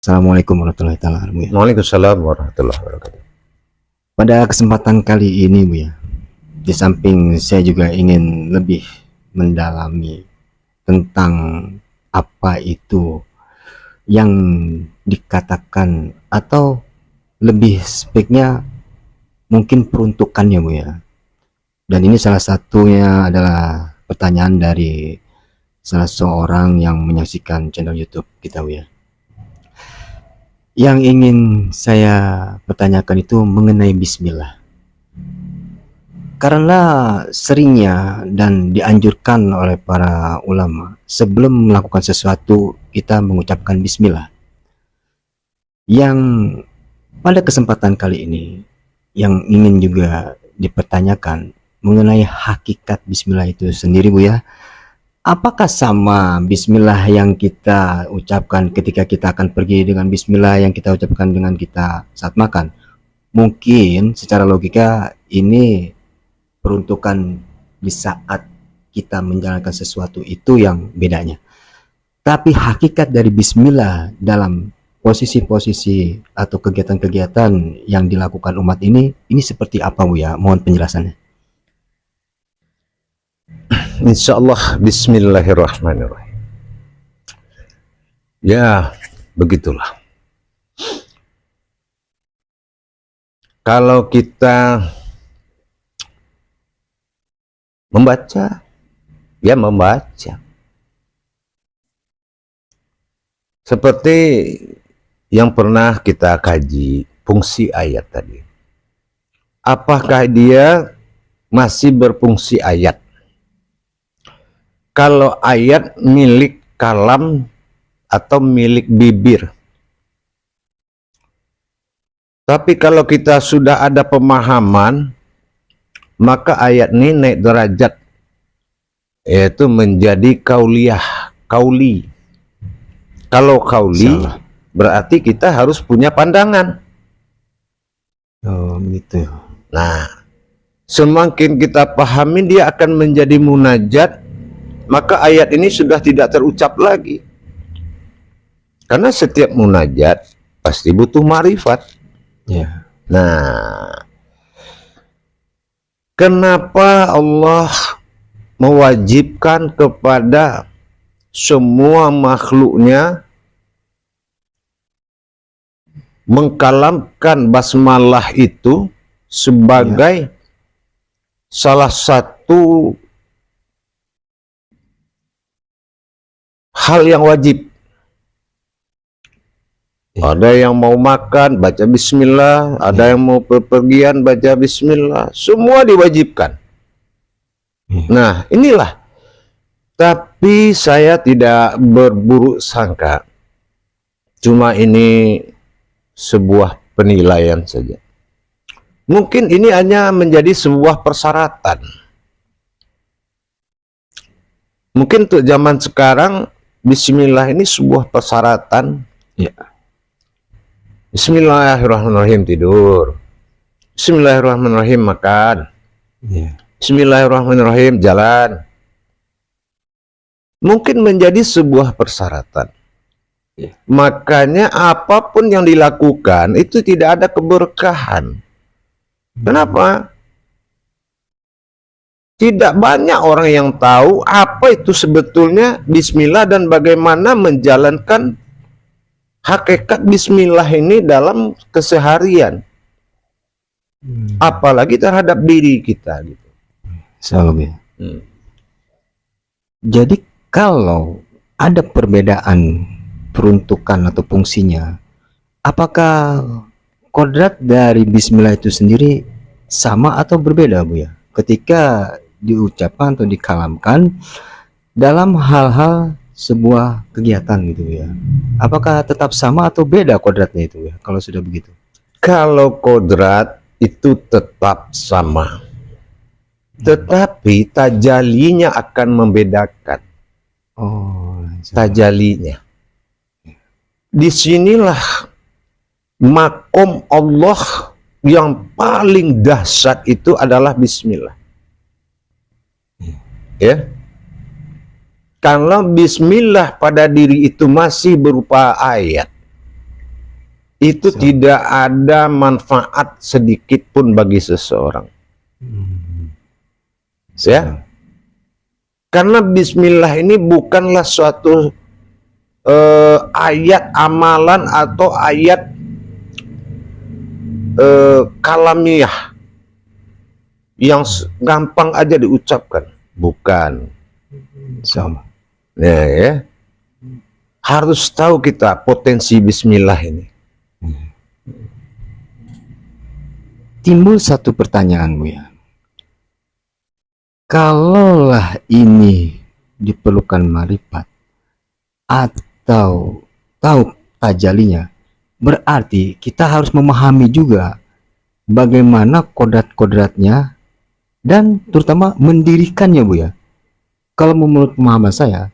Assalamualaikum warahmatullahi wabarakatuh, Bu ya. Waalaikumsalam warahmatullahi wabarakatuh. Pada kesempatan kali ini, Bu ya, di samping saya juga ingin lebih mendalami tentang apa itu yang dikatakan atau lebih speknya mungkin peruntukannya, Bu ya. Dan ini salah satunya adalah pertanyaan dari salah seorang yang menyaksikan channel YouTube kita, Bu ya. Yang ingin saya pertanyakan itu mengenai bismillah. Karena seringnya dan dianjurkan oleh para ulama, sebelum melakukan sesuatu kita mengucapkan bismillah. Yang pada kesempatan kali ini yang ingin juga dipertanyakan mengenai hakikat bismillah itu sendiri, Bu ya. Apakah sama bismillah yang kita ucapkan ketika kita akan pergi dengan bismillah yang kita ucapkan dengan kita saat makan? Mungkin secara logika ini peruntukan di saat kita menjalankan sesuatu itu yang bedanya. Tapi hakikat dari bismillah dalam posisi-posisi atau kegiatan-kegiatan yang dilakukan umat ini seperti apa, Bu ya? Mohon penjelasannya. Insyaallah, bismillahirrahmanirrahim. Ya, begitulah. Kalau kita membaca, ya membaca. Seperti yang pernah kita kaji, fungsi ayat tadi. Apakah dia masih berfungsi ayat? Kalau ayat milik kalam atau milik bibir. Tapi kalau kita sudah ada pemahaman, maka ayat ini naik derajat, yaitu menjadi kauliyah, kauli. Kalau kauli, berarti kita harus punya pandangan. Oh, begitu. Nah, semakin kita pahami dia akan menjadi munajat, maka ayat ini sudah tidak terucap lagi. Karena setiap munajat pasti butuh ma'rifat. Ya. Nah, kenapa Allah mewajibkan kepada semua makhluknya mengkalamkan basmalah itu sebagai salah satu hal yang wajib? Ada yang mau makan baca bismillah, ada yang mau bepergian baca bismillah, semua diwajibkan. Nah, inilah. Tapi saya tidak berburuk sangka. Cuma ini sebuah penilaian saja. Mungkin ini hanya menjadi sebuah persyaratan. Mungkin untuk zaman sekarang bismillah ini sebuah persyaratan. Ya. Bismillahirrahmanirrahim tidur. Bismillahirrahmanirrahim makan. Ya. Bismillahirrahmanirrahim jalan. Mungkin menjadi sebuah persyaratan. Ya. Makanya apapun yang dilakukan itu tidak ada keberkahan. Kenapa? Tidak banyak orang yang tahu apa itu sebetulnya bismillah dan bagaimana menjalankan hakikat bismillah ini dalam keseharian. Apalagi terhadap diri kita gitu. Selalu ya. Jadi kalau ada perbedaan peruntukan atau fungsinya, apakah kodrat dari bismillah itu sendiri sama atau berbeda, Bu ya? Ketika diucapkan atau dikalamkan dalam hal-hal sebuah kegiatan gitu ya. Apakah tetap sama atau beda kodratnya itu ya kalau sudah begitu? Kalau kodrat itu tetap sama. Tetapi tajalinya akan membedakan. Oh, tajalinya. Disinilah makom Allah yang paling dahsyat itu adalah bismillah. Ya. Kalau bismillah pada diri itu masih berupa ayat, itu tidak ada manfaat sedikit pun bagi seseorang. Ya, karena bismillah ini bukanlah suatu ayat amalan atau ayat kalamiah yang gampang aja diucapkan, bukan. Sama. Nah, ya, harus tahu kita potensi bismillah ini. Timbul satu pertanyaan, Buya. Kalaulah ini diperlukan marifat atau tahu tajalinya, berarti kita harus memahami juga bagaimana kodrat-kodratnya dan terutama mendirikannya, Buya. Kalau menurut pemahaman saya,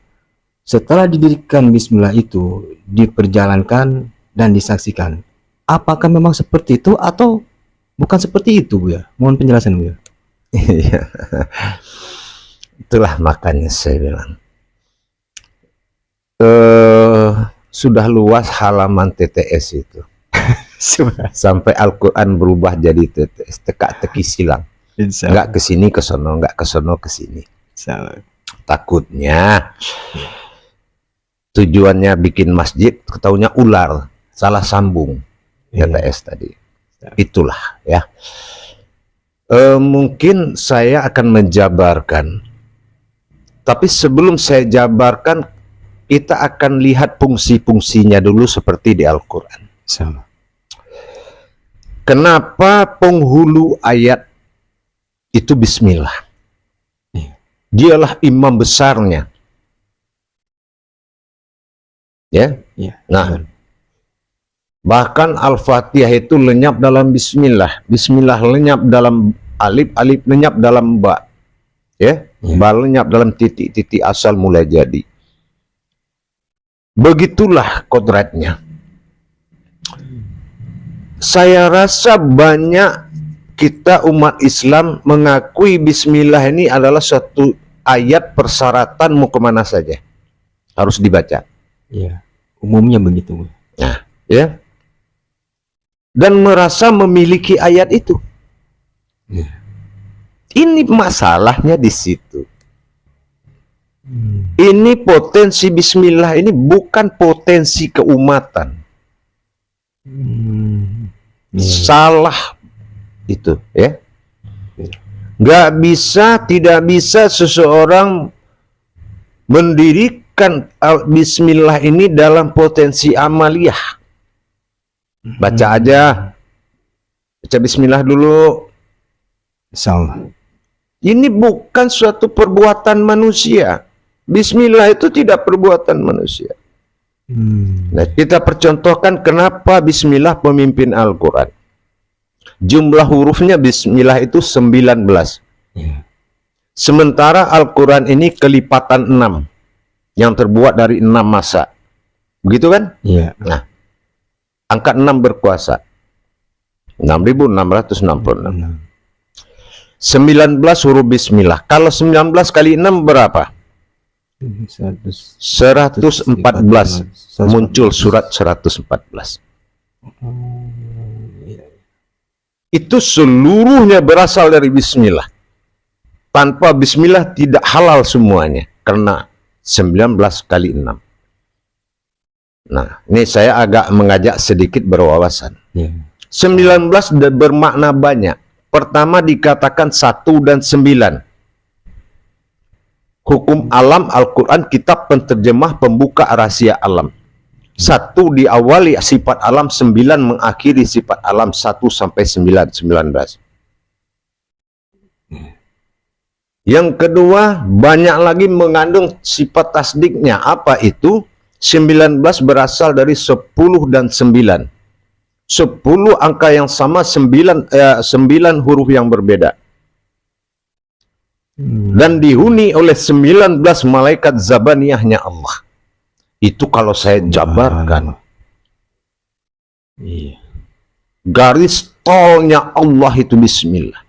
setelah didirikan bismillah itu diperjalankan dan disaksikan, apakah memang seperti itu atau bukan seperti itu, Buya? Mohon penjelasan, Buya. Iya. Itulah makanya saya bilang sudah luas halaman TTS itu. Sampai Al-Quran berubah jadi TTS, teka-teki silang. Nggak kesini ke sono, nggak ke sono ke sini. Takutnya tujuannya bikin masjid, ketahunya ular, salah sambung TTS tadi. Itulah ya. Mungkin saya akan menjabarkan, tapi sebelum saya jabarkan, kita akan lihat fungsi-fungsinya dulu seperti di Al-Quran. Kenapa penghulu ayat itu bismillah? Dialah imam besarnya. Ya. Nah, bahkan Al-Fatihah itu lenyap dalam bismillah. Bismillah lenyap dalam alif, alif lenyap dalam ba. Ya, ba lenyap dalam titik-titik asal mulai jadi. Begitulah kodratnya. Saya rasa banyak kita umat Islam mengakui bismillah ini adalah suatu ayat persyaratan mau kemana saja. Harus dibaca. Iya, umumnya begitu. Nah, ya. Dan merasa memiliki ayat itu. Ini masalahnya di situ. Ini potensi bismillah ini bukan potensi keumatan. Salah itu, ya. Nggak bisa, tidak bisa seseorang mendirikan bismillah ini dalam potensi amaliyah. Baca aja, baca bismillah dulu. Ini bukan suatu perbuatan manusia. Bismillah itu tidak perbuatan manusia. Nah, kita percontohkan kenapa bismillah pemimpin Al-Quran. Jumlah hurufnya bismillah itu 19. Sementara Al-Quran ini kelipatan 6 yang terbuat dari 6 masa. Begitu kan? Nah, angka 6 berkuasa. 6.666. 19 huruf bismillah. Kalau 19 kali 6 berapa? 114. Muncul surat 114. Itu seluruhnya berasal dari bismillah. Tanpa bismillah tidak halal semuanya. Karena 19 kali 6. Nah, ini saya agak mengajak sedikit berwawasan. 19 bermakna banyak. Pertama dikatakan 1 dan 9. Hukum alam Al-Quran, kitab penterjemah pembuka rahasia alam. 1 diawali sifat alam, 9 mengakhiri sifat alam, 1 sampai 9, 19. Yang kedua, banyak lagi mengandung sifat tasdiknya. Apa itu? 19 berasal dari 10 dan 9. 10 angka yang sama, 9 huruf yang berbeda. Dan dihuni oleh 19 malaikat zabaniyahnya Allah. Itu kalau saya jabarkan. Garis tolnya Allah itu bismillah.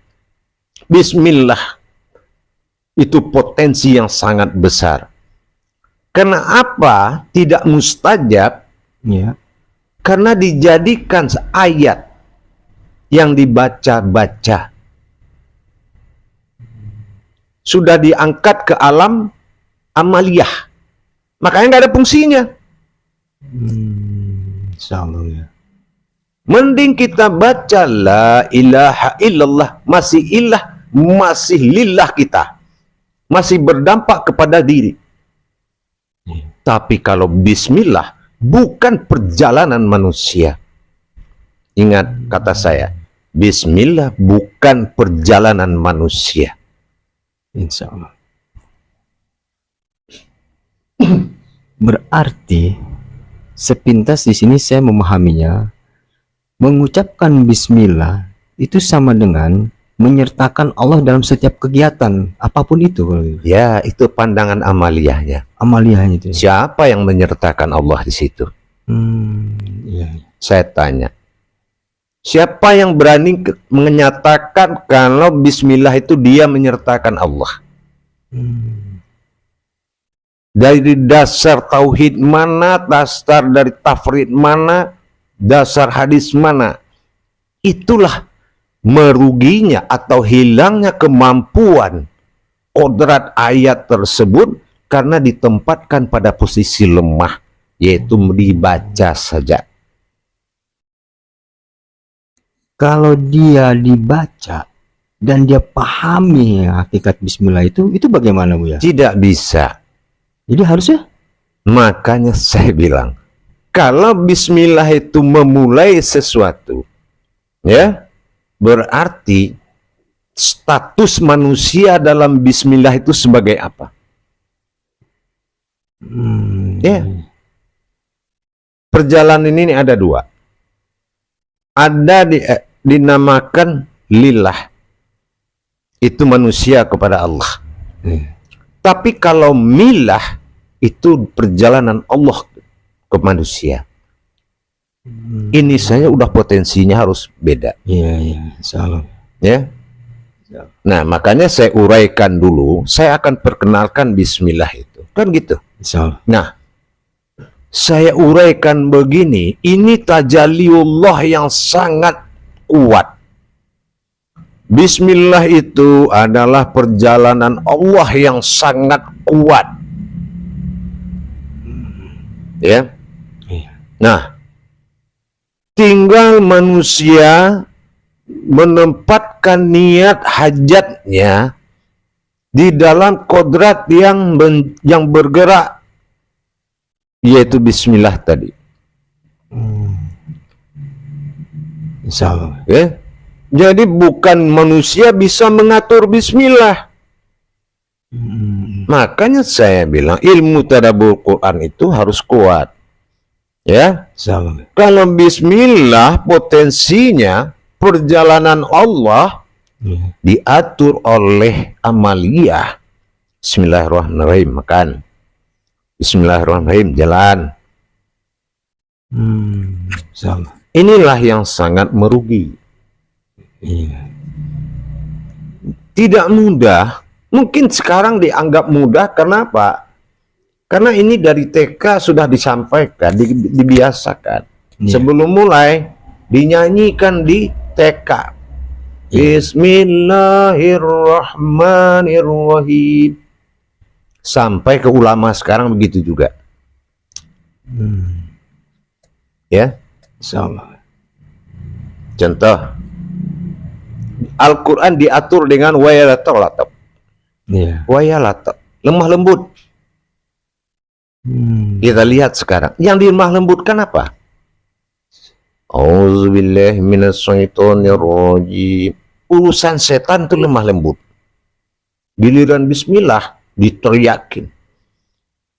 Bismillah itu potensi yang sangat besar. Kenapa tidak mustajab? Karena dijadikan ayat yang dibaca-baca. Sudah diangkat ke alam amaliyah. Makanya nggak ada fungsinya. Insyaallah ya. Mending kita baca la ilaha illallah, masih ilah, masih lillah kita. Masih berdampak kepada diri. Tapi kalau bismillah bukan perjalanan manusia. Ingat kata saya, bismillah bukan perjalanan manusia. Insyaallah. Berarti sepintas di sini saya memahaminya, mengucapkan bismillah itu sama dengan menyertakan Allah dalam setiap kegiatan apapun itu. Ya, itu pandangan amaliyahnya. Amaliyahnya itu. Siapa yang menyertakan Allah di situ? Iya. Saya tanya. Siapa yang berani menyatakan kalau bismillah itu dia menyertakan Allah? Dari dasar tauhid mana, dasar dari tafrid mana, dasar hadis mana? Itulah meruginya atau hilangnya kemampuan kodrat ayat tersebut karena ditempatkan pada posisi lemah, yaitu dibaca saja. Kalau dia dibaca dan dia pahami hakikat bismillah itu bagaimana, Bu ya? Tidak bisa. Jadi harusnya, makanya saya bilang, kalau bismillah itu memulai sesuatu, ya, berarti status manusia dalam bismillah itu sebagai apa? Ya. Perjalanan ini ada dua. Ada dinamakan lillah. Itu manusia kepada Allah. Tapi kalau milah itu perjalanan Allah ke manusia. Ini saya udah potensinya harus beda. Iya, insyaallah. Ya. Nah, makanya saya uraikan dulu, saya akan perkenalkan bismillah itu. Kan gitu. Insyaallah. Nah, saya uraikan begini, ini tajaliullah yang sangat kuat. Bismillah itu adalah perjalanan Allah yang sangat kuat. Ya. Nah, tinggal manusia menempatkan niat hajatnya di dalam kodrat yang bergerak, yaitu bismillah tadi. Insyaallah. Ya. Jadi bukan manusia bisa mengatur bismillah. Makanya saya bilang ilmu tadabbur Quran itu harus kuat. Ya. Insyaallah. Kalau bismillah potensinya perjalanan Allah diatur oleh amaliyah. Bismillahirrahmanirrahim, makan. Bismillahirrahmanirrahim, jalan. Insyaallah. Inilah yang sangat merugi. Iya. Tidak mudah. Mungkin sekarang dianggap mudah. Kenapa? Karena ini dari TK sudah disampaikan, dibiasakan. Sebelum mulai dinyanyikan di TK. Bismillahirrahmanirrahim. Sampai ke ulama sekarang begitu juga. Ya. Insyaallah. Contoh, Al-Quran diatur dengan wayalatab. Iya. Wayalatab, lemah lembut. Kita lihat sekarang, yang dilemah lembutkan apa? Auzubillahi minasyaitonirrajim. Urusan setan itu lemah lembut. Giliran bismillah diteriakin.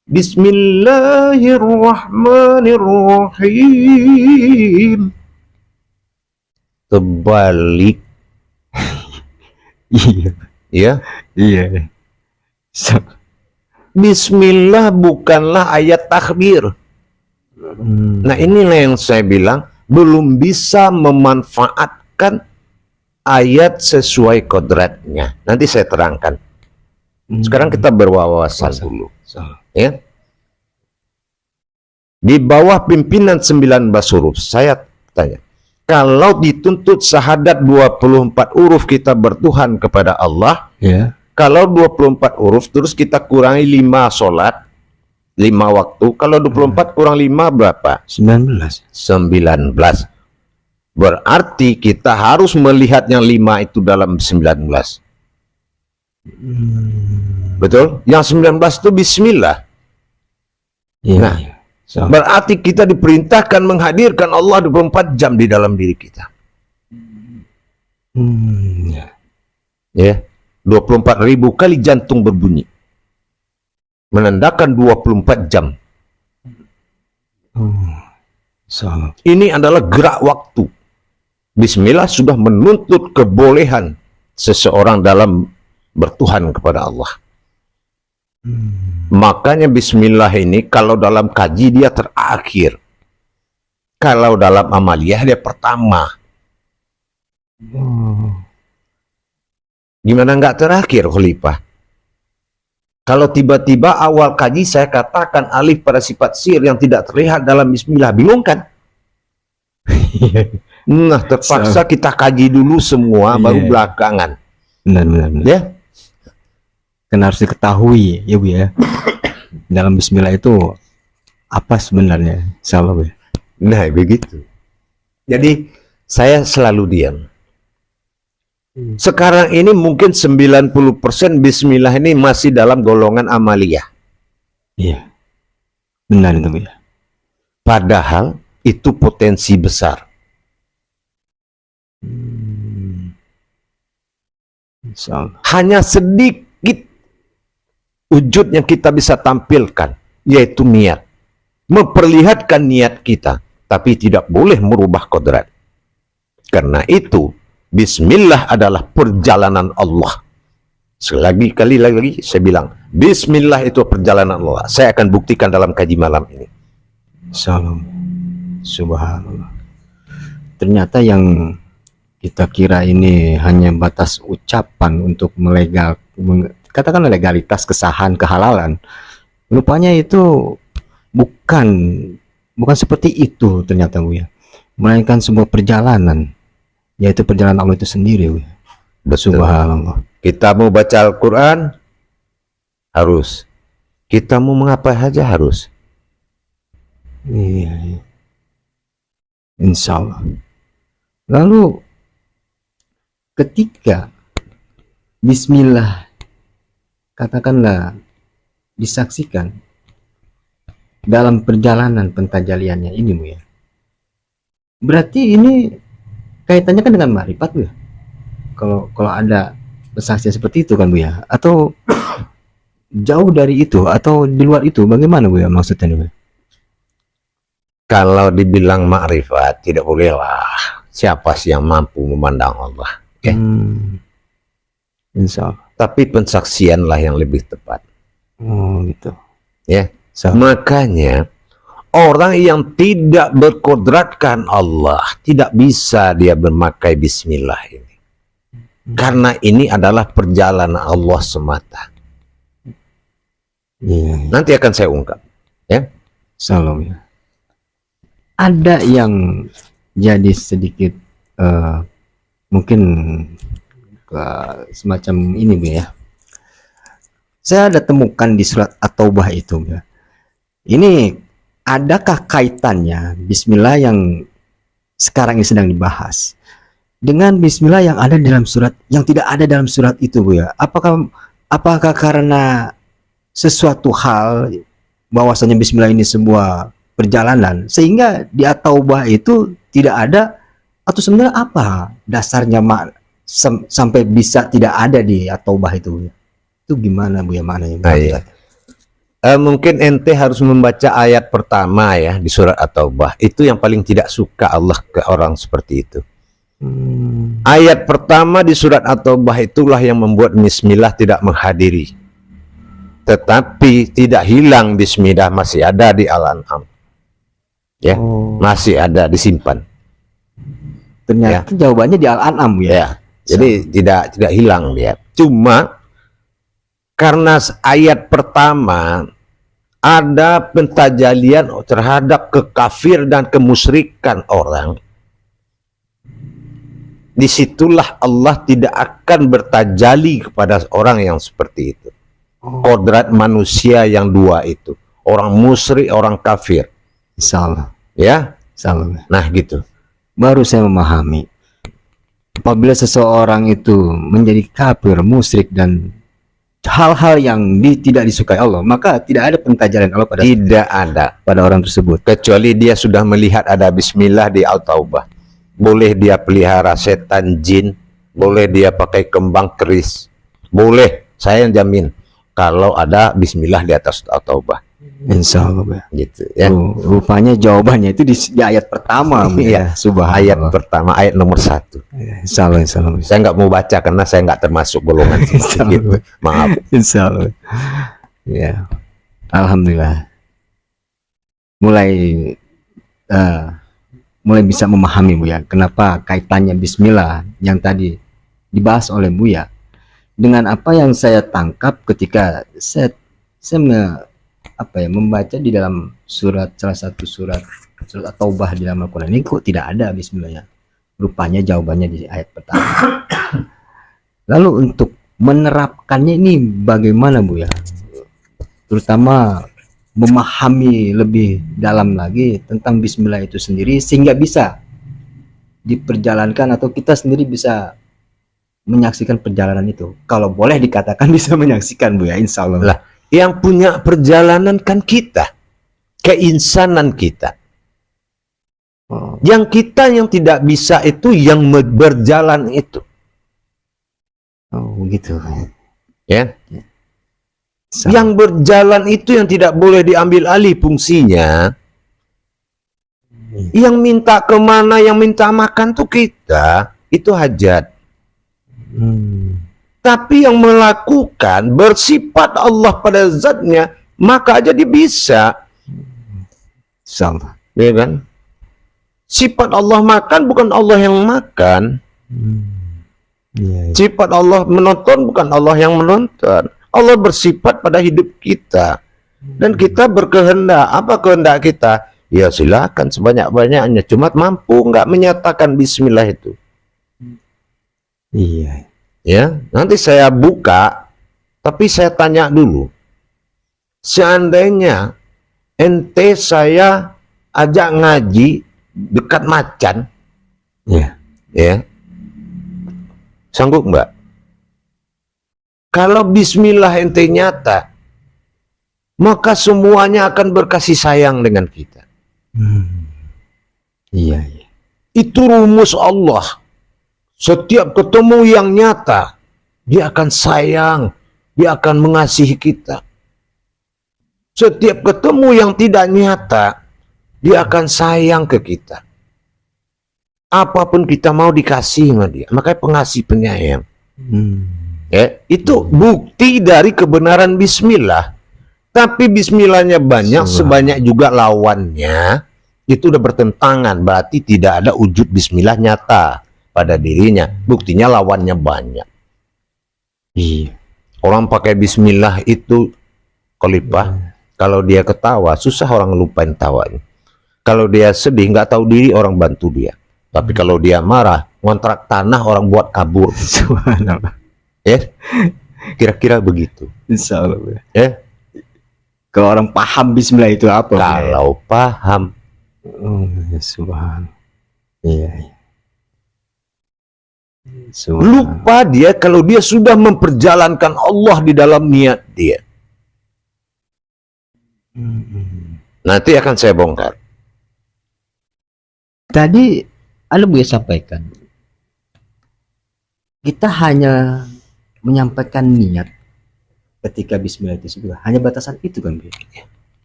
Bismillahirrahmanirrahim. Terbalik. Iya. Ya. Iya. Bismillah bukanlah ayat takbir. Nah, inilah yang saya bilang belum bisa memanfaatkan ayat sesuai kodratnya. Nanti saya terangkan. Sekarang kita berwawasan dulu. Ya. di bawah pimpinan 19 huruf. Saya tanya, kalau dituntut syahadat 24 huruf kita bertuhan kepada Allah, Ya. kalau 24 huruf terus kita kurangi 5 sholat, 5 waktu, kalau 24 kurang 5 berapa? 19. 19. Berarti kita harus melihat yang 5 itu dalam 19. Betul? Yang 19 itu bismillah. Iya. Nah, Iya. So, berarti kita diperintahkan menghadirkan Allah 24 jam di dalam diri kita. ya. Ya, 24.000 kali jantung berbunyi. Menandakan 24 jam. So, Ini adalah gerak waktu. Bismillah sudah menuntut kebolehan seseorang dalam bertuhan kepada Allah. Makanya bismillah ini kalau dalam kaji dia terakhir. Kalau dalam amaliyah dia pertama. Gimana nggak terakhir, Khalifah? Kalau tiba-tiba awal kaji saya katakan alif pada sifat sir yang tidak terlihat dalam bismillah, bingung kan? Nah, terpaksa kita kaji dulu semua, baru belakangan. benar. Ya, Kan harus diketahui ya Bu ya. Dalam bismillah itu apa sebenarnya? Insyaallah Bu ya. nah begitu. Jadi saya selalu diam. Sekarang ini mungkin 90% bismillah ini masih dalam golongan amaliyah. Iya. Benar itu Bu ya. Padahal itu potensi besar. Insyaallah. Hanya sedikit wujud yang kita bisa tampilkan, yaitu niat. Memperlihatkan niat kita, tapi tidak boleh merubah kodrat. Karena itu, bismillah adalah perjalanan Allah. Sekali lagi saya bilang, bismillah itu perjalanan Allah. Saya akan buktikan dalam kaji malam ini. Insyaallah. Subhanallah. Ternyata yang kita kira ini hanya batas ucapan untuk katakan legalitas, kesahan, kehalalan. Rupanya itu bukan seperti itu ternyata Bu ya. Melainkan sebuah perjalanan, yaitu perjalanan Allah itu sendiri Bu ya. Betul. Subhanallah. Kita mau baca Al-Quran, harus. Kita mau mengapa saja harus. Iya. Insya Allah. Lalu ketika bismillah katakanlah disaksikan dalam perjalanan pentajaliannya ini Bu ya. Berarti ini kaitannya kan dengan ma'rifat Bu ya. Kalau ada persaksian seperti itu kan Bu ya, atau jauh dari itu atau di luar itu, bagaimana Bu ya maksudnya Bu? Kalau dibilang makrifat, tidak bolehlah. Siapa sih yang mampu memandang Allah? Oke. Insya Allah. Tapi pensaksianlah yang lebih tepat. Oh gitu. Ya. So, Makanya orang yang tidak berkodratkan Allah tidak bisa dia bermakai bismillah ini. Karena ini adalah perjalanan Allah semata. iya. Nanti akan saya ungkap. Ya. Salam ya. Ada yang jadi sedikit mungkin semacam ini Bu ya. Saya ada temukan di surat At-Taubah itu ya. Ini adakah kaitannya bismillah yang sekarang ini sedang dibahas dengan bismillah yang ada dalam surat yang tidak ada dalam surat itu Bu ya? Apakah karena sesuatu hal bahwasanya bismillah ini sebuah perjalanan sehingga di At-Taubah itu tidak ada, atau sebenarnya apa dasarnya sampai bisa tidak ada di At-Taubah itu? Itu gimana Bu ya maknanya? Iya. Mungkin ente harus membaca ayat pertama ya di surat At-Taubah. Itu yang paling tidak suka Allah ke orang seperti itu. Ayat pertama di surat At-Taubah itulah yang membuat bismillah tidak menghadiri. Tetapi tidak hilang bismillah, masih ada di Al-An'am. Ya, masih ada, disimpan. Ternyata jawabannya di Al-An'am ya. Ya. Jadi tidak hilang dia. Cuma karena ayat pertama ada pentajalian terhadap kekafir dan kemusyrikan orang, disitulah Allah tidak akan bertajali kepada orang yang seperti itu. Kodrat manusia yang dua itu, orang musyrik, orang kafir. Insyaallah. Ya, Insyaallah. nah gitu. Baru saya memahami. Apabila seseorang itu menjadi kafir, musyrik dan hal-hal yang tidak disukai Allah, maka tidak ada pentajalan Allah Tidak ada, pada orang tersebut. kecuali dia sudah melihat ada bismillah di Al-Taubah. Boleh dia pelihara setan jin, boleh dia pakai kembang keris, boleh, saya yang jamin kalau ada bismillah di atas Al-Taubah. Insyaallah, Bu. Gitu ya. Rupanya jawabannya itu di ayat pertama, Bu. Iya, Subhanallah. ayat pertama, ayat nomor 1. Insyaallah, insyaallah. Saya nggak mau baca karena saya nggak termasuk golongan seperti itu. Maaf. Insyaallah. Ya. Alhamdulillah. Mulai bisa memahami, Bu ya, kenapa kaitannya bismillah yang tadi dibahas oleh Bu ya dengan apa yang saya tangkap ketika saya membaca di dalam salah satu surat At-Taubah di dalam Al-Quran ini, kok tidak ada bismillahnya. Rupanya jawabannya di ayat pertama. Lalu untuk menerapkannya ini bagaimana, Bu ya? Terutama memahami lebih dalam lagi tentang bismillah itu sendiri sehingga bisa diperjalankan atau kita sendiri bisa menyaksikan perjalanan itu. Kalau boleh dikatakan bisa menyaksikan, Bu ya, insyaallah. Lah, yang punya perjalanan kan kita, keinsanan kita. Yang kita yang tidak bisa itu yang berjalan itu. Oh, gitu. Ya. Yang berjalan itu yang tidak boleh diambil alih fungsinya. Yang minta kemana, yang minta makan tuh kita, itu hajat. Tapi yang melakukan bersifat Allah pada zatnya, maka aja dia bisa. Sama. Ya kan? Sifat Allah makan bukan Allah yang makan. Sifat Allah menonton bukan Allah yang menonton. Allah bersifat pada hidup kita. Dan kita berkehendak. Apa kehendak kita? Ya silakan sebanyak-banyaknya. Cuma mampu nggak menyatakan bismillah itu. Iya. Ya, nanti saya buka. Tapi saya tanya dulu. Seandainya ente saya ajak ngaji dekat macan. Iya. Ya. Sanggup mbak? Kalau bismillah ente nyata, maka semuanya akan berkasih sayang dengan kita. Iya, iya. Itu rumus Allah. Setiap ketemu yang nyata, dia akan sayang, dia akan mengasihi kita. Setiap ketemu yang tidak nyata, dia akan sayang ke kita. Apapun kita mau dikasih sama dia. Makanya pengasih penyayang. Ya, itu bukti dari kebenaran bismillah. Tapi bismillahnya banyak, sebanyak juga lawannya, itu udah bertentangan. Berarti tidak ada wujud bismillah nyata pada dirinya. Buktinya lawannya banyak. Iya. Orang pakai bismillah itu khalifah. Kalau dia ketawa, susah orang lupain tawanya. Kalau dia sedih, nggak tahu diri, orang bantu dia. Tapi kalau dia marah, ngontrak tanah, orang buat kabur. Subhanallah. Ya, kira-kira begitu. Insyaallah. Ya, Kalau orang paham bismillah itu apa? kalau paham. Oh, ya subhanallah. Iya, iya. Subhanallah. Lupa dia kalau dia sudah memperjalankan Allah di dalam niat dia. Nanti akan saya bongkar. Tadi ada Bu yang sampaikan, kita hanya menyampaikan niat ketika bismillah itu sudah hanya batasan itu kan Bu?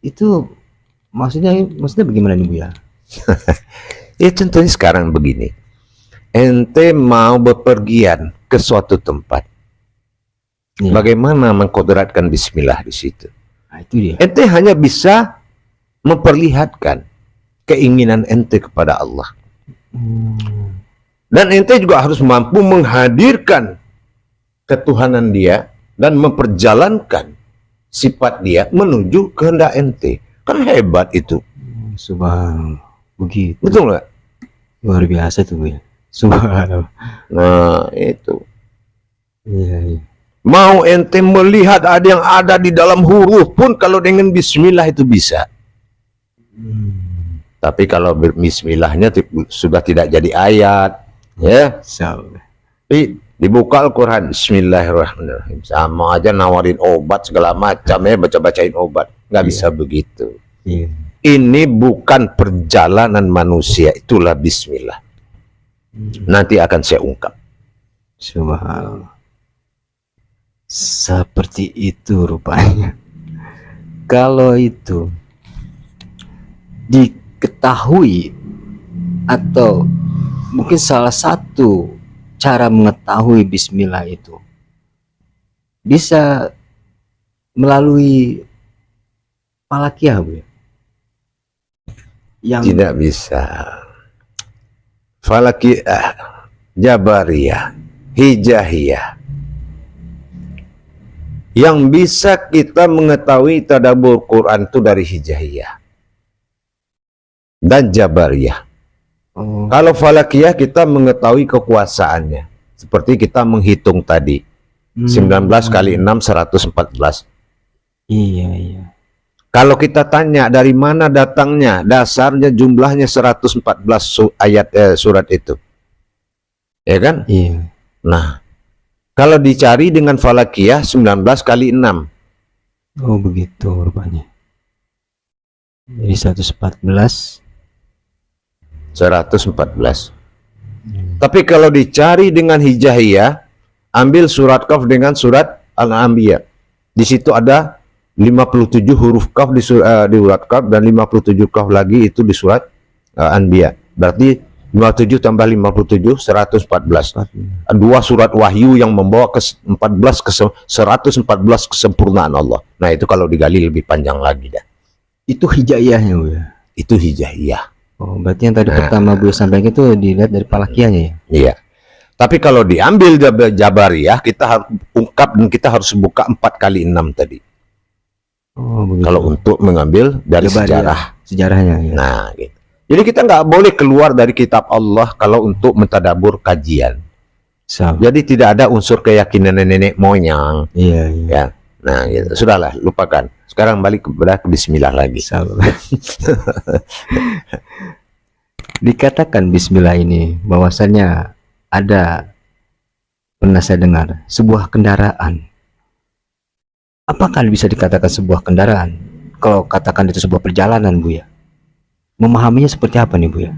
Itu maksudnya bagaimana nih Bu ya? Ya contohnya sekarang begini, ente mau bepergian ke suatu tempat, bagaimana mengkodratkan bismillah di situ? Nah, itu dia. Ente hanya bisa memperlihatkan keinginan ente kepada Allah. Dan ente juga harus mampu menghadirkan ketuhanan dia dan memperjalankan sifat dia menuju kehendak ente. Kan hebat itu. Subhanallah. Begitu. Betul nggak? Luar biasa tuh Bu ya. Subhanallah. Nah, itu. Iya, iya. Mau ente melihat ada yang ada di dalam huruf pun kalau dengan bismillah itu bisa. Tapi kalau bismillahnya sudah tidak jadi ayat, ya. Tapi dibuka Al-Quran, Bismillahirrahmanirrahim. Sama aja nawarin obat segala macam ya, baca-bacain obat. Nggak bisa begitu. Iya. Ini bukan perjalanan manusia, itulah bismillah. Nanti akan saya ungkap. Subhanallah. Seperti itu rupanya. Kalau itu diketahui atau mungkin salah satu cara mengetahui bismillah itu bisa melalui falakiyah Bu ya? Yang Tidak bisa. Falakiyah, Jabariyah, Hijaiyah. Yang bisa kita mengetahui tadabbur Quran itu dari Hijaiyah dan Jabariyah. Kalau falakiyah kita mengetahui kekuasaannya. Seperti kita menghitung tadi. 19 kali 6, 114. Iya, iya. Kalau kita tanya dari mana datangnya, dasarnya jumlahnya 114 ayat surat itu. Ya kan? Iya. Nah, kalau dicari dengan falakiyah 19 kali 6. Oh begitu rupanya. Jadi 114. Tapi kalau dicari dengan hijaiyah, ambil surat Qaf dengan surat Al-Anbiya. Di situ ada 57 huruf Qaf di surat Qaf dan 57 Qaf lagi itu di surat Anbiya. Berarti 57 tambah 57 114. Dua surat wahyu yang membawa ke 114 kesempurnaan Allah. Nah, itu kalau digali lebih panjang lagi dah. Itu hijaiyahnya Bu ya. Itu hijaiyah. Oh, berarti yang tadi pertama Bu sampaikan itu dilihat dari falakiyahnya ya? Iya. Tapi kalau diambil Jabariyah, kita harus ungkap dan kita harus buka 4 kali 6 tadi. Oh, begitu. Kalau untuk mengambil dari Jabariyah, sejarahnya ya. Nah, gitu. Jadi kita nggak boleh keluar dari kitab Allah kalau untuk mentadabur kajian. Jadi tidak ada unsur keyakinan nenek moyang. Iya, iya. Ya. Nah, gitu. Sudahlah, lupakan. Sekarang balik kepada bismillah lagi. Dikatakan bismillah ini bahwasannya ada, pernah saya dengar, sebuah kendaraan. Apakah bisa dikatakan sebuah kendaraan? Kalau katakan itu sebuah perjalanan Bu ya. Memahaminya seperti apa nih Bu ya?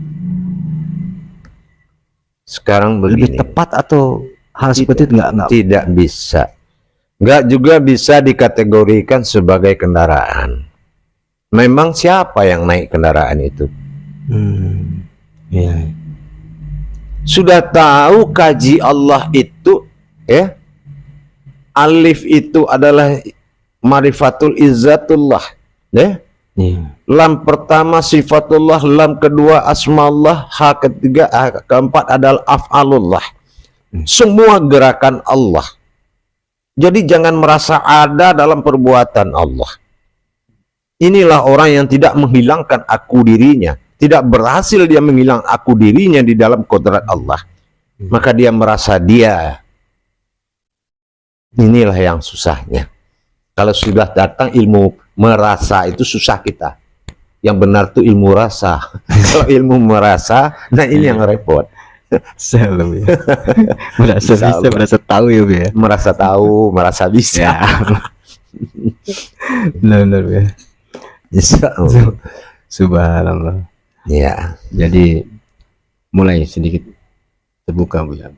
Sekarang Lebih begini. tepat atau hal seperti itu enggak? Tidak bisa. Enggak juga bisa dikategorikan sebagai kendaraan. Memang siapa yang naik kendaraan itu? Iya. Sudah tahu kaji Allah itu, ya, alif itu adalah marifatul izzatullah, ya. Iya. Lam pertama sifatullah, lam kedua asmaullah, ha ketiga, keempat adalah af'alullah. Semua gerakan Allah. Jadi jangan merasa ada dalam perbuatan Allah. Inilah orang yang tidak menghilangkan aku dirinya. Tidak berhasil dia menghilang aku dirinya di dalam kodrat Allah. Maka dia merasa dia. Inilah yang susahnya. Kalau sudah datang ilmu merasa itu susah kita. Yang benar tuh ilmu rasa. Kalau ilmu merasa, nah ini yang repot. Salam ya. Merasa bisa, merasa tahu ya Bu ya. Merasa tahu, merasa bisa. Ya. Benar ya. Subhanallah. Ya. Jadi mulai sedikit terbuka Bu ya.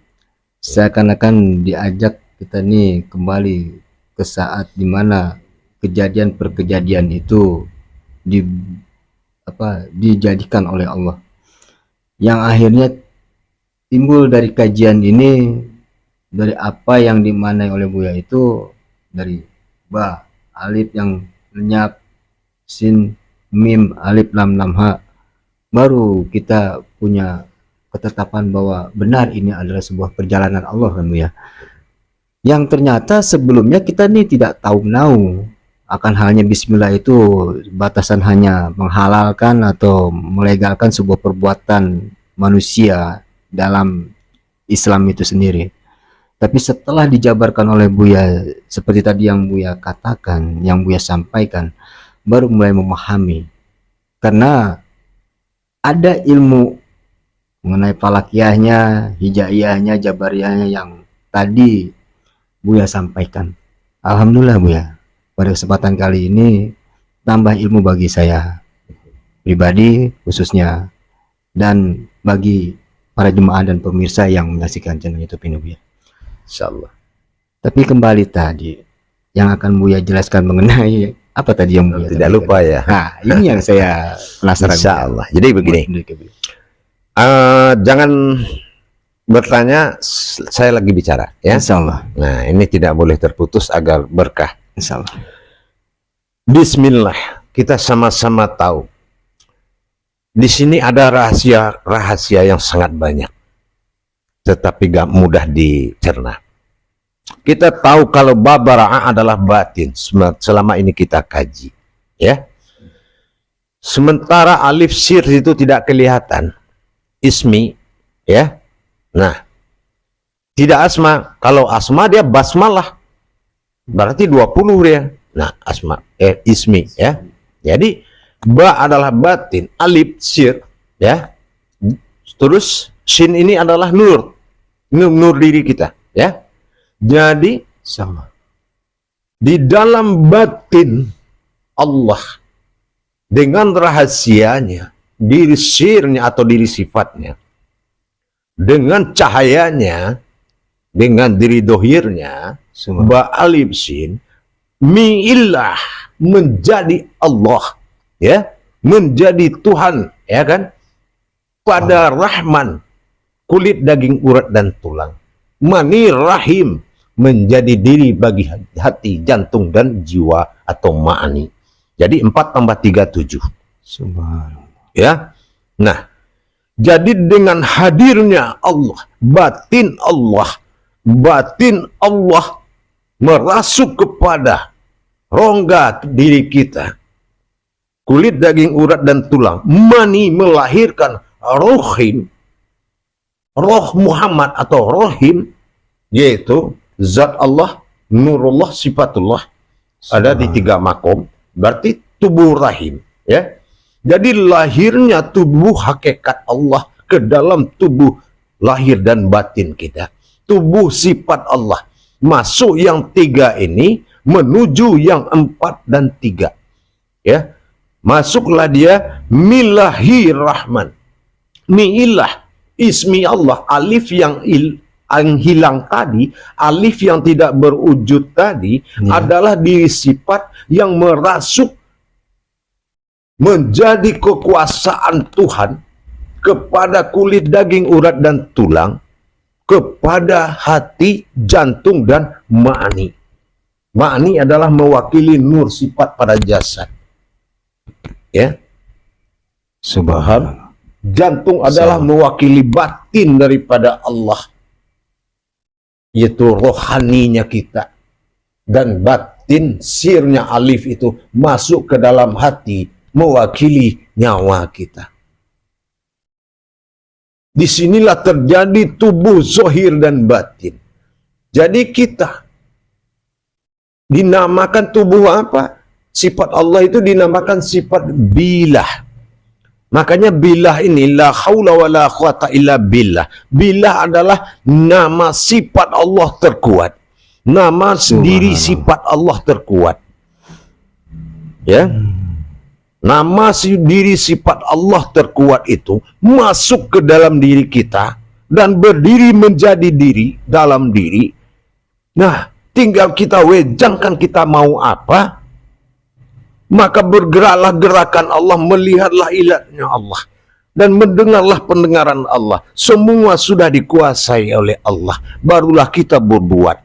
Seakan-akan diajak kita nih kembali ke saat dimana kejadian per kejadian itu dijadikan oleh Allah. Yang akhirnya timbul dari kajian ini, dari apa yang dimanai oleh Buya itu, dari ba, alif yang lenyap, sin, mim, alif, lam, ha, baru kita punya ketetapan bahwa benar ini adalah sebuah perjalanan Allah kan Buya. Yang ternyata sebelumnya kita nih tidak tahu menahu akan halnya bismillah itu batasan hanya menghalalkan atau melegalkan sebuah perbuatan manusia dalam Islam itu sendiri. Tapi setelah dijabarkan oleh Buya seperti tadi yang Buya katakan, yang Buya sampaikan, baru mulai memahami. Karena ada ilmu mengenai falakiyahnya, hijaiyahnya, jabariyahnya yang tadi Buya sampaikan. Alhamdulillah Buya, pada kesempatan kali ini tambah ilmu bagi saya pribadi khususnya, dan bagi para jemaah dan pemirsa yang menyaksikan channel YouTube ini Buya. Insyaallah. Tapi kembali tadi yang akan Buya jelaskan mengenai apa tadi yang Buya Tidak lupa ya. Nah, ini yang saya penasaran. Insyaallah. Jadi begini, jangan bertanya, saya lagi bicara ya. Insyaallah. Nah, ini tidak boleh terputus agar berkah. Insyaallah. Bismillah. Kita sama-sama tahu di sini ada rahasia yang sangat banyak, tetapi gak mudah dicerna. Kita tahu kalau bab bara'ah adalah batin, selama ini kita kaji ya. Sementara alif sir itu tidak kelihatan, ismi ya. Nah, tidak asma. Kalau asma dia basmalah, berarti 20 dia. Nah, asma ismi ya. Jadi ba adalah batin, alif sir ya. Terus sin ini adalah nur. Nur diri kita ya. Jadi Insyaallah. di dalam batin Allah dengan rahasianya, diri sirnya atau diri sifatnya, dengan cahayanya, dengan diri dohirnya, ba alif sin, mi'illah, menjadi Allah ya, menjadi Tuhan ya kan, pada Rahman, kulit daging urat dan tulang, mani rahim, menjadi diri bagi hati, jantung dan jiwa atau ma'ani. Jadi 4 tambah 3 7. Subhanallah. Ya. Nah, jadi dengan hadirnya Allah, batin Allah merasuk kepada rongga diri kita, kulit daging urat dan tulang, mani melahirkan rohim, roh Muhammad atau rohim, yaitu zat Allah, nurullah, sifatullah, ada di 3 makom, berarti tubuh rahim ya. Jadi lahirnya tubuh hakikat Allah ke dalam tubuh lahir dan batin kita, tubuh sifat Allah, masuk yang 3 ini menuju yang 4 dan 3 ya. Masuklah dia milahi rahman, mi'ilah, ismi Allah, alif yang hilang tadi, alif yang tidak berwujud tadi adalah diri sifat yang merasuk menjadi kekuasaan Tuhan kepada kulit daging urat dan tulang, kepada hati, jantung dan ma'ani. Ma'ani adalah mewakili nur sifat pada jasad ya. Subhan. Jantung adalah mewakili batin daripada Allah, yaitu rohaninya kita, dan batin sirnya alif itu masuk ke dalam hati, mewakili nyawa kita. Disinilah terjadi tubuh zohir dan batin. Jadi kita dinamakan tubuh apa? Sifat Allah itu dinamakan sifat bilah. Makanya bilah ini la haula wala quwata illa billah. Bilah adalah nama sifat Allah terkuat. Nama diri sifat Allah terkuat. Ya. Nama diri sifat Allah terkuat itu masuk ke dalam diri kita dan berdiri menjadi diri dalam diri. Nah, tinggal kita wejangkan kita mau apa, maka bergeraklah gerakan Allah, melihatlah ilatnya Allah, dan mendengarlah pendengaran Allah. Semua sudah dikuasai oleh Allah, barulah kita berbuat.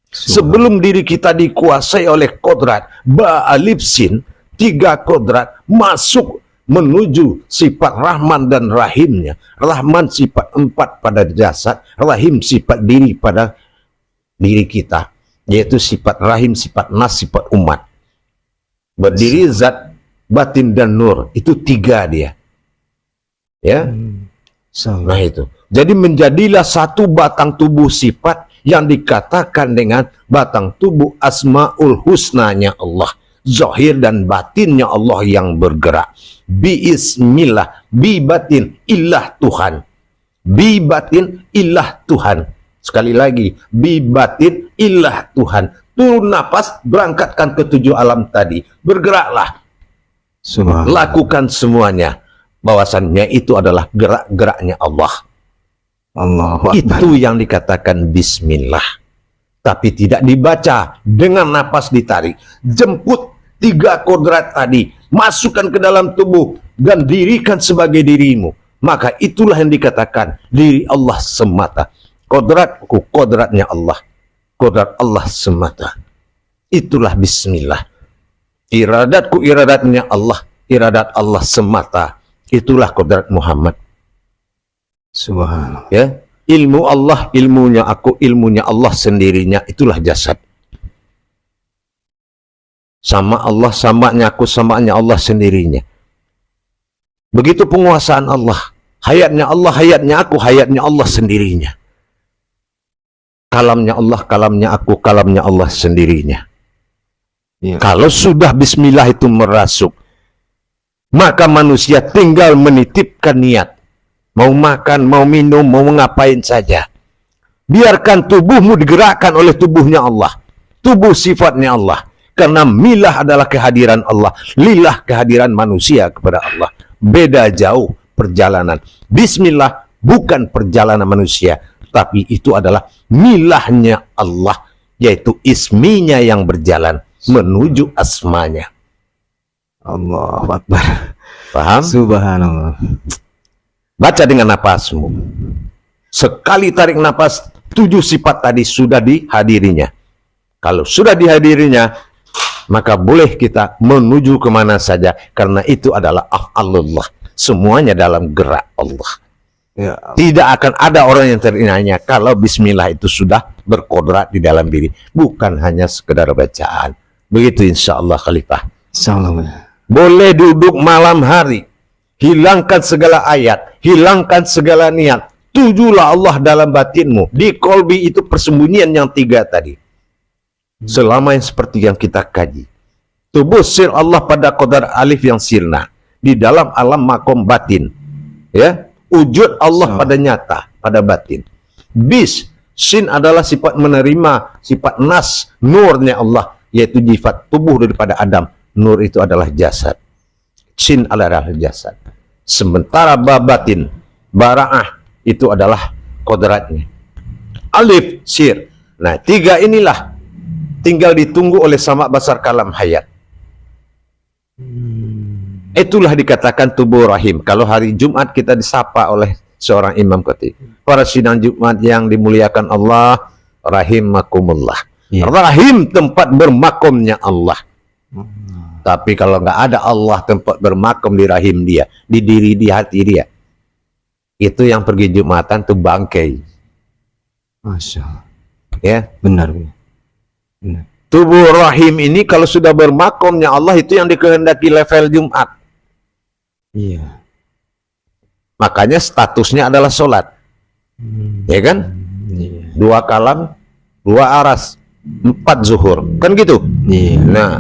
Sebelum diri kita dikuasai oleh kodrat, ba alif sin, 3 kodrat masuk menuju sifat Rahman dan Rahimnya. Rahman sifat 4 pada jasad, Rahim sifat diri pada diri kita, yaitu sifat Rahim, sifat Nas, sifat umat. Berdiri zat, batin dan nur. Itu tiga dia. Ya. Nah itu. Jadi menjadilah satu batang tubuh sifat yang dikatakan dengan batang tubuh asmaul husnanya Allah. Zahir dan batinnya Allah yang bergerak. Bismillah, bi batin ilah Tuhan. Bi batin ilah Tuhan. Sekali lagi, bi batin ilah Tuhan. Turun napas, berangkatkan ke 7 alam tadi. Bergeraklah. Lakukan semuanya. Bahwasannya itu adalah gerak-geraknya Allah. Itu yang dikatakan bismillah. Tapi tidak dibaca dengan napas ditarik. Jemput 3 kodrat tadi, masukkan ke dalam tubuh dan dirikan sebagai dirimu. Maka itulah yang dikatakan diri Allah semata. Kodratku kodratnya Allah. Kodrat Allah semata. Itulah bismillah. Iradatku iradatnya Allah. Iradat Allah semata. Itulah kodrat Muhammad. Subhanallah. Ya, ilmu Allah, ilmunya aku, ilmunya Allah sendirinya, itulah jasad. Sama Allah, samanya aku, samanya Allah sendirinya. Begitu penguasaan Allah. Hayatnya Allah, hayatnya aku, hayatnya Allah sendirinya. Kalamnya Allah, kalamnya aku, kalamnya Allah sendirinya. Ya. Kalau sudah bismillah itu merasuk, maka manusia tinggal menitipkan niat. Mau makan, mau minum, mau ngapain saja. Biarkan tubuhmu digerakkan oleh tubuhnya Allah. Tubuh sifatnya Allah. Karena milah adalah kehadiran Allah. Lillah kehadiran manusia kepada Allah. Beda jauh perjalanan. Bismillah bukan perjalanan manusia. Tapi itu adalah milahnya Allah. Yaitu isminya yang berjalan menuju asmanya. Allahu Akbar. Paham? Subhanallah. Baca dengan napasmu. Sekali tarik napas, 7 sifat tadi sudah dihadirinya. Kalau sudah dihadirinya, maka boleh kita menuju kemana saja. Karena itu adalah Allah. Semuanya dalam gerak Allah. Ya. Tidak akan ada orang yang terinanya kalau bismillah itu sudah berkodrat di dalam diri. Bukan hanya sekedar bacaan. Begitu insya Allah Khalifah. Salam. Boleh duduk malam hari. Hilangkan segala ayat. Hilangkan segala niat. Tujulah Allah dalam batinmu. Di kolbi itu persembunyian yang 3 tadi. Selama yang seperti yang kita kaji. Tubuh sir Allah pada qadar alif yang sirna. Di dalam alam makom batin. Ya. Wujud Allah pada nyata. Pada batin. Bis. Sin adalah sifat menerima. Sifat nas. Nurnya Allah. Yaitu sifat tubuh daripada Adam. Nur itu adalah jasad. Sin adalah jasad. Sementara batin, bara'ah itu adalah kodratnya. Alif, sir. Nah, 3 inilah tinggal ditunggu oleh sama basar kalam hayat. Itulah dikatakan tubuh rahim. Kalau hari Jumat kita disapa oleh seorang imam khatib. Para sidang Jumat yang dimuliakan Allah, rahimakumullah. Ya. Rahim tempat bermakomnya Allah. Tapi kalau nggak ada Allah tempat bermakom di rahim dia, di diri, di hati dia, itu yang pergi Jumatan tuh bangkai. Masya Allah. Ya, Benar. Benar. tubuh rahim ini kalau sudah bermakomnya Allah itu yang dikehendaki level Jumat. Iya. Makanya statusnya adalah sholat, ya kan? Iya. 2 kalam, 2 aras, 4 zuhur, kan gitu. Iya. Nah,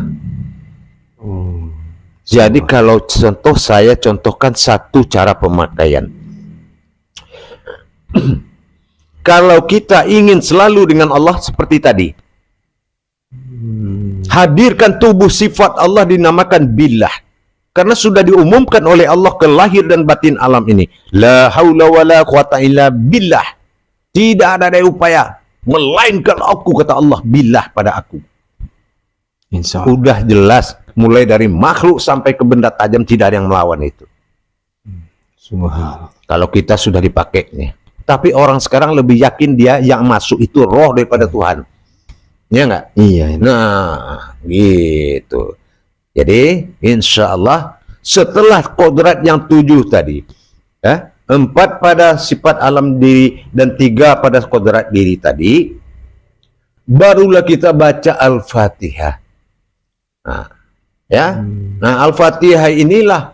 jadi kalau contoh saya contohkan satu cara pemakaian. Kalau kita ingin selalu dengan Allah seperti tadi, hadirkan tubuh sifat Allah dinamakan billah. Karena sudah diumumkan oleh Allah ke lahir dan batin alam ini. La haula wa la quwata illa billah. Tidak ada daya upaya melainkan aku, kata Allah, billah pada aku. Insya Allah. Udah jelas. Mulai dari makhluk sampai ke benda tajam tidak ada yang melawan itu. Subhanallah. Kalau kita sudah dipakainya. Tapi orang sekarang lebih yakin dia yang masuk itu roh daripada Tuhan. Ya enggak? Iya. Nah, gitu. Jadi, insya Allah setelah kodrat yang 7 tadi, ya, 4 pada sifat alam diri dan 3 pada kodrat diri tadi, barulah kita baca Al-Fatihah. Nah, Ya. Nah, Al-Fatihah inilah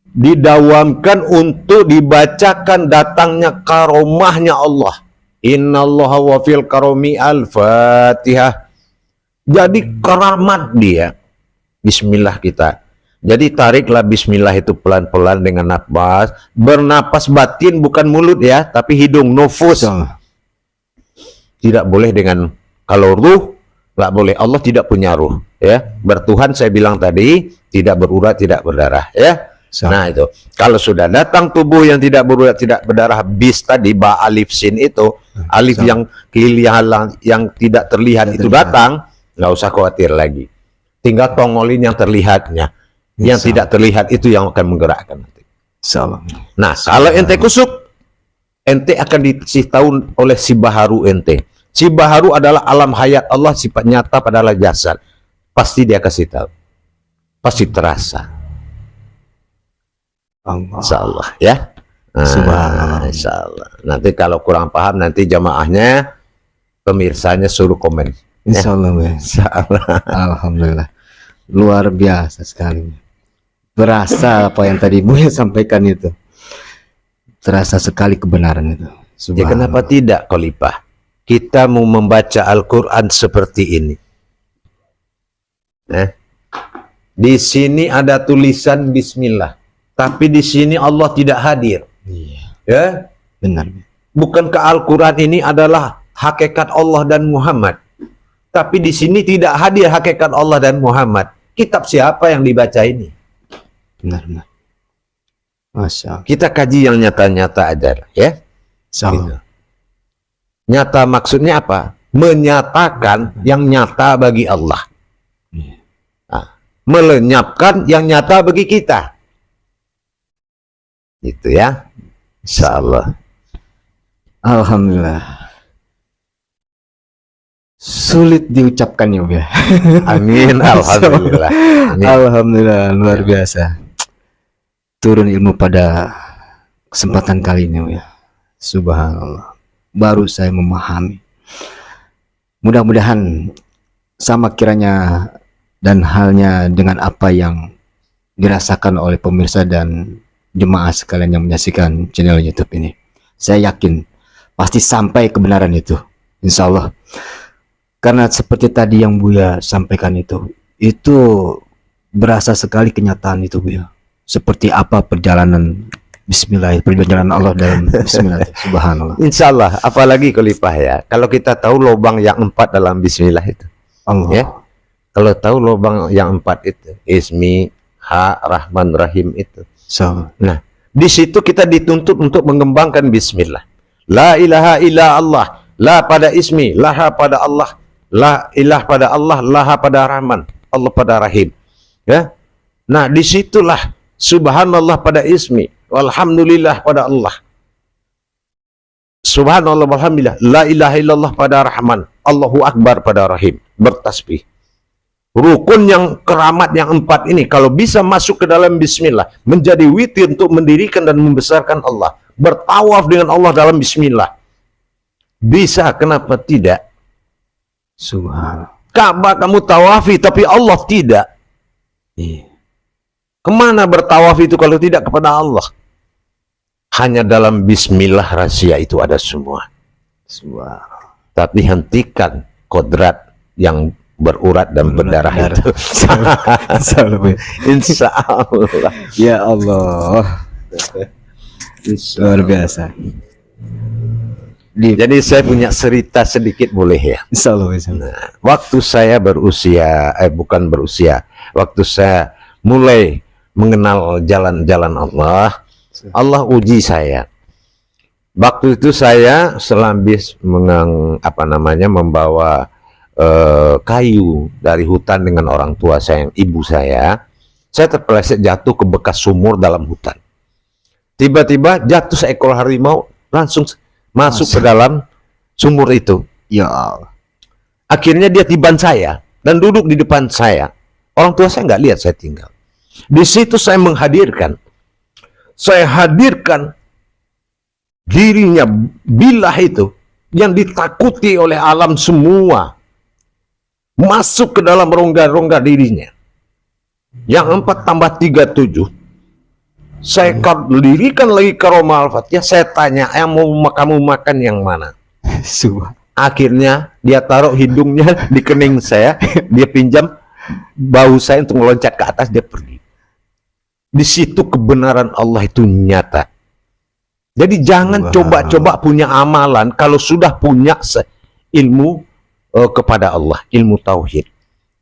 didawamkan untuk dibacakan datangnya karomahnya Allah. Innallaha wa fil karomi Al-Fatihah. Jadi keramat dia. Bismillah kita. Jadi tariklah bismillah itu pelan-pelan dengan nafas. Bernapas batin bukan mulut ya, tapi hidung, nufus. Tidak boleh dengan, kalau ruh nggak boleh. Allah tidak punya ruh ya. Bertuhan saya bilang tadi, tidak berurat, tidak berdarah ya. Nah itu, kalau sudah datang tubuh yang tidak berurat, tidak berdarah, bis tadi ba alif sin itu, alif yang yang tidak terlihat itu datang, nggak usah khawatir lagi. Tinggal tongolin yang terlihatnya, yang tidak terlihat itu yang akan menggerakkan nanti. Nah, kalau ente kusuk, ente akan dikasih tahu oleh si baharu ente. Si baharu adalah alam hayat Allah, sifat nyata padahal jasad. Pasti dia kasih tahu, pasti terasa. Insyaallah ya. Subhanallah. Insyaallah. Nanti kalau kurang paham, nanti jamaahnya, pemirsanya suruh komen. Insyaallah. Insyaallah. Alhamdulillah. Luar biasa sekali. Berasa apa yang tadi Buya sampaikan itu. Terasa sekali kebenaran itu. Ya, kenapa tidak, Khalifah? Kita mau membaca Al-Quran seperti ini. Di sini ada tulisan Bismillah. Tapi di sini Allah tidak hadir. Iya. Ya, benar. Bukankah Al-Quran ini adalah hakikat Allah dan Muhammad? Tapi di sini tidak hadir hakikat Allah dan Muhammad. Kitab siapa yang dibaca ini? Benar. Masya Allah. Kita kaji yang nyata-nyata aja, ya. Gitu. Nyata maksudnya apa? Menyatakan yang nyata bagi Allah. Nah, melenyapkan yang nyata bagi kita. Gitu ya, insyaallah. Alhamdulillah. Sulit diucapkan ya, Buya. Amin, alhamdulillah. Amin. Alhamdulillah, luar biasa. Turun ilmu pada kesempatan kali ini, Buya. Subhanallah. Baru saya memahami. Mudah-mudahan sama kiranya dan halnya dengan apa yang dirasakan oleh pemirsa dan jemaah sekalian yang menyaksikan channel YouTube ini. Saya yakin pasti sampai kebenaran itu, insya Allah. Karena seperti tadi yang Buya sampaikan itu berasa sekali kenyataan itu, Buya. Seperti apa perjalanan Bismillah, perjalanan Allah dalam Bismillah. Subhanallah. Insya Allah, apalagi Khalifah ya. Kalau kita tahu lubang yang 4 dalam Bismillah itu, Allah. Ya. Kalau tahu lubang yang 4 itu, Ismi, Ha, Rahman, Rahim itu. Nah, di situ kita dituntut untuk mengembangkan Bismillah. La ilaha illa Allah. La pada Ismi, laha pada Allah. La ilah pada Allah, laha pada Rahman, Allah pada Rahim. Ya. Nah, disitulah Subhanallah pada Ismi, walhamdulillah pada Allah. Subhanallah walhamdulillah, la ilaha illallah pada Rahman, Allahu Akbar pada Rahim. Bertasbih. Rukun yang keramat yang 4 ini kalau bisa masuk ke dalam Bismillah, menjadi witir untuk mendirikan dan membesarkan Allah, bertawaf dengan Allah dalam Bismillah. Bisa, kenapa tidak? Subhanallah. Ka'bah kamu tawafi tapi Allah tidak. Kemana bertawaf itu kalau tidak kepada Allah? Hanya dalam Bismillah rahasia itu ada semua. Tapi hentikan kodrat yang berurat dan berdarah itu. Insya Allah. Ya Allah. Luar biasa. Jadi saya punya cerita sedikit boleh ya? Insya Allah. Nah, waktu saya berusia, bukan berusia, waktu saya mulai mengenal jalan-jalan Allah, Allah uji saya. Waktu itu saya selambis membawa kayu dari hutan dengan orang tua saya, ibu saya terpeleset jatuh ke bekas sumur dalam hutan. Tiba-tiba jatuh seekor harimau langsung masuk ke dalam sumur itu. Ya Allah. Akhirnya dia tiban saya dan duduk di depan saya. Orang tua saya nggak lihat saya tinggal. Di situ saya hadirkan dirinya bilah itu yang ditakuti oleh alam semua. Masuk ke dalam rongga-rongga dirinya. Yang 4 tambah 3 7. Saya dirikan lagi karomah Al-Fatihah. Saya tanya, mau kamu makan yang mana? Subhan. Akhirnya dia taruh hidungnya di kening saya, dia pinjam bau saya untuk meloncat ke atas, dia pergi. Di situ kebenaran Allah itu nyata. Jadi jangan coba-coba punya amalan kalau sudah punya ilmu kepada Allah, ilmu tauhid.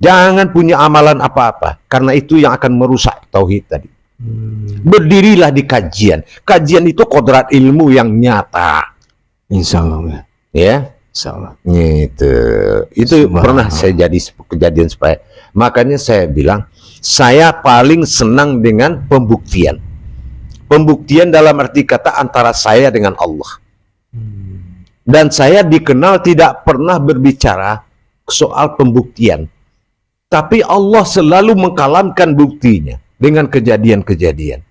Jangan punya amalan apa-apa, karena itu yang akan merusak tauhid tadi. Berdirilah di kajian. Kajian itu kodrat ilmu yang nyata. Insya Allah ya. Insya Itu pernah saya jadi kejadian supaya. Makanya saya bilang, saya paling senang dengan pembuktian. Pembuktian dalam arti kata antara saya dengan Allah. Dan saya dikenal tidak pernah berbicara soal pembuktian. Tapi Allah selalu mengkalamkan buktinya dengan kejadian-kejadian.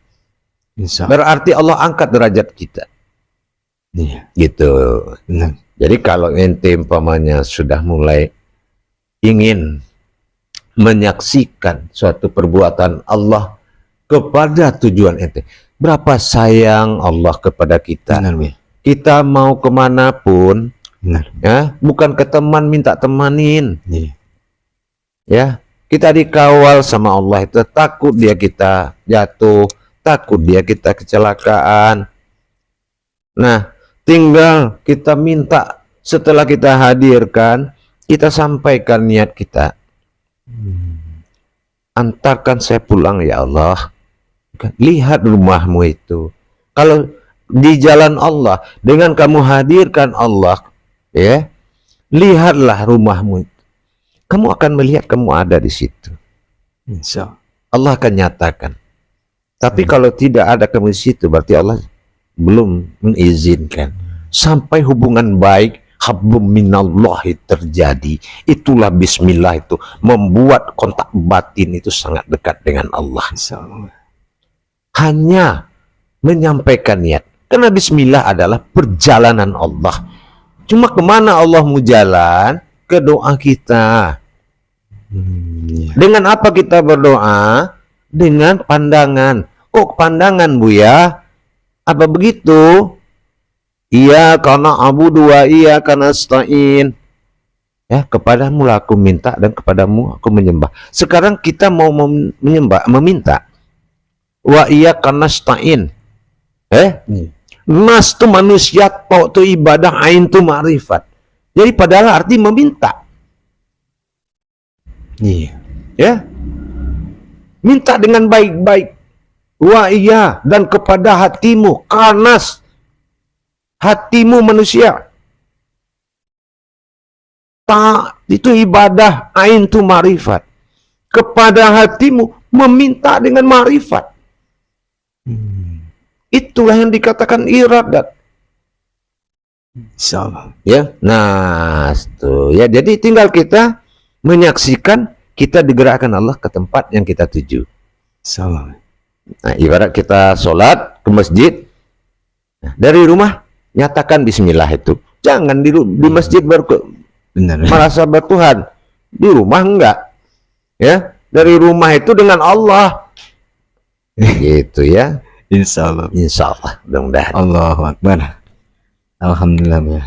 Berarti Allah angkat derajat kita. Iya. Gitu. Nah. Jadi kalau ente umpamanya sudah mulai ingin menyaksikan suatu perbuatan Allah kepada tujuan ente, berapa sayang Allah kepada kita. Benar. Kita mau kemanapun, ya, bukan ke teman minta temanin. Ya, kita dikawal sama Allah itu, takut dia kita jatuh, takut dia kita kecelakaan. Nah, tinggal kita minta, setelah kita hadirkan, kita sampaikan niat kita. Antarkan saya pulang ya Allah. Lihat rumahmu itu. Kalau di jalan Allah, dengan kamu hadirkan Allah, ya, lihatlah rumahmu itu. Kamu akan melihat kamu ada di situ. Insya Allah akan nyatakan. Tapi kalau tidak ada kamu di situ, berarti Allah belum mengizinkan. Sampai hubungan baik hablum minallahi terjadi. Itulah bismillah itu membuat kontak batin itu sangat dekat dengan Allah. Hanya menyampaikan niat. Karena bismillah adalah perjalanan Allah. Cuma kemana Allah mau jalan? Ke doa kita. Dengan apa kita berdoa? Dengan pandangan. Kok pandangan, Buya? Apa begitu? Iya, karena Abu dua, iya karena stain. Ya, kepadamu lah aku minta dan kepadamu aku menyembah. Sekarang kita mau meminta. Wa iya karena stain. Nas tu manusia, tau tu ibadah, ain tu ma'rifat. Jadi padahal arti meminta. Iya. Ya. Minta dengan baik-baik. Wa iya, dan kepada hatimu, kanas. Hatimu manusia. Tak, itu ibadah, ain tu ma'rifat. Kepada hatimu meminta dengan ma'rifat. Itulah yang dikatakan iradat. Insyaallah. Ya, nah, itu ya. Jadi tinggal kita menyaksikan, kita digerakkan Allah ke tempat yang kita tuju. Insyaallah. Nah, ibarat kita sholat ke masjid, nah, dari rumah nyatakan bismillah itu. Jangan di masjid merasa bertuhan. Di rumah enggak. Ya, dari rumah itu dengan Allah. Gitu ya. Insyaallah. Insyaallah. Mudah-mudahan. Allahu Akbar. Alhamdulillah, Buya.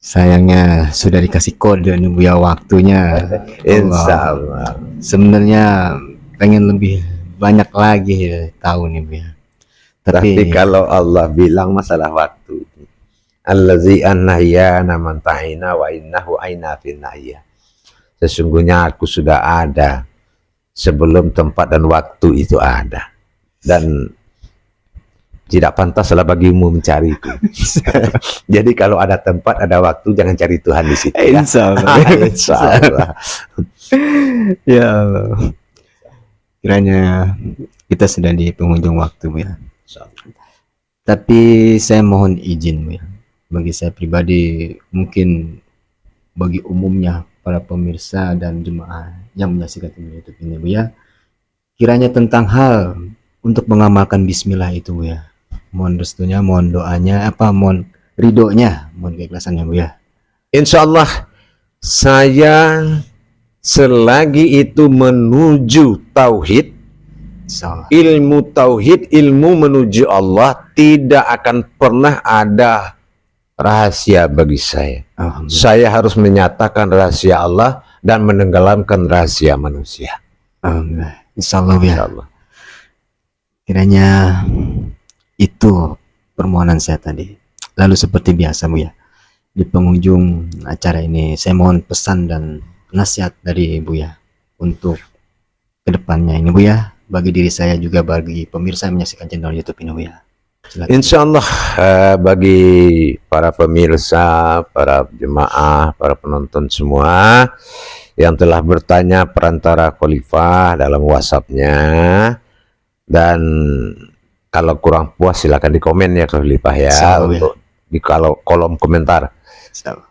Sayangnya sudah dikasih kode nih, Buya, waktunya. Insyaallah. Sebenarnya pengen lebih banyak lagi tahu nih, Buya. Tapi kalau Allah bilang masalah waktu, allazi annahyana man ta'ina wa innahu aina fin nahya. Sesungguhnya aku sudah ada sebelum tempat dan waktu itu ada. Dan tidak pantaslah bagimu mencari itu. Jadi kalau ada tempat, ada waktu, jangan cari Tuhan di situ. Ya? Insyaallah. Insyaallah. Ya Allah. Kiranya kita sudah di penghujung waktu, ya. Tapi saya mohon izin, ya. Bagi saya pribadi, mungkin bagi umumnya para pemirsa dan jemaah yang menyaksikan YouTube ini, Bu, ya. Kiranya tentang hal untuk mengamalkan bismillah itu, Bu, ya. Mohon restunya, mohon doanya, mohon ridhonya, mohon keikhlasannya, Bu, ya. Insyaallah saya selagi itu menuju tauhid, Insyaallah. ilmu tauhid, ilmu menuju Allah, tidak akan pernah ada rahasia bagi saya. Alhamdulillah. Saya harus menyatakan rahasia Allah dan menenggelamkan rahasia manusia. Alhamdulillah. Insyaallah ya. Insyaallah. Kiranya itu permohonan saya tadi. Lalu seperti biasa Bu ya, di penghujung acara ini saya mohon pesan dan nasihat dari Bu ya untuk kedepannya ini Bu ya, bagi diri saya juga bagi pemirsa yang menyaksikan channel YouTube ini Bu ya. Silakan. Insya Allah bagi para pemirsa, para jemaah, para penonton semua yang telah bertanya perantara Khalifah dalam WhatsApp-nya, dan kalau kurang puas silakan di komen ya Khalifah ya, Insyaallah, untuk di kolom komentar. Insyaallah.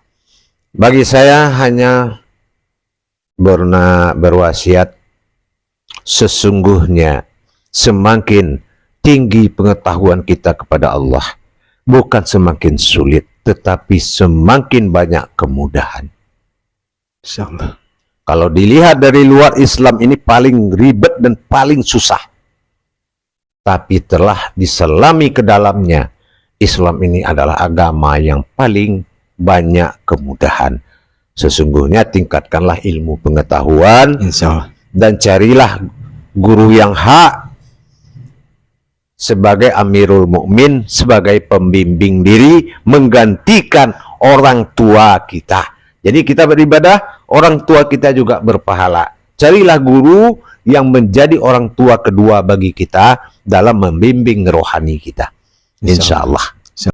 Bagi saya hanya berwasiat, sesungguhnya semakin tinggi pengetahuan kita kepada Allah, bukan semakin sulit, tetapi semakin banyak kemudahan. Insyaallah. Kalau dilihat dari luar, Islam ini paling ribet dan paling susah. Tapi telah diselami ke dalamnya, Islam ini adalah agama yang paling banyak kemudahan. Sesungguhnya tingkatkanlah ilmu pengetahuan, Insyaallah. dan carilah guru yang hak sebagai Amirul Mukmin, sebagai pembimbing diri, menggantikan orang tua kita. Jadi kita beribadah, orang tua kita juga berpahala. Carilah guru yang menjadi orang tua kedua bagi kita dalam membimbing rohani kita. Insya Allah.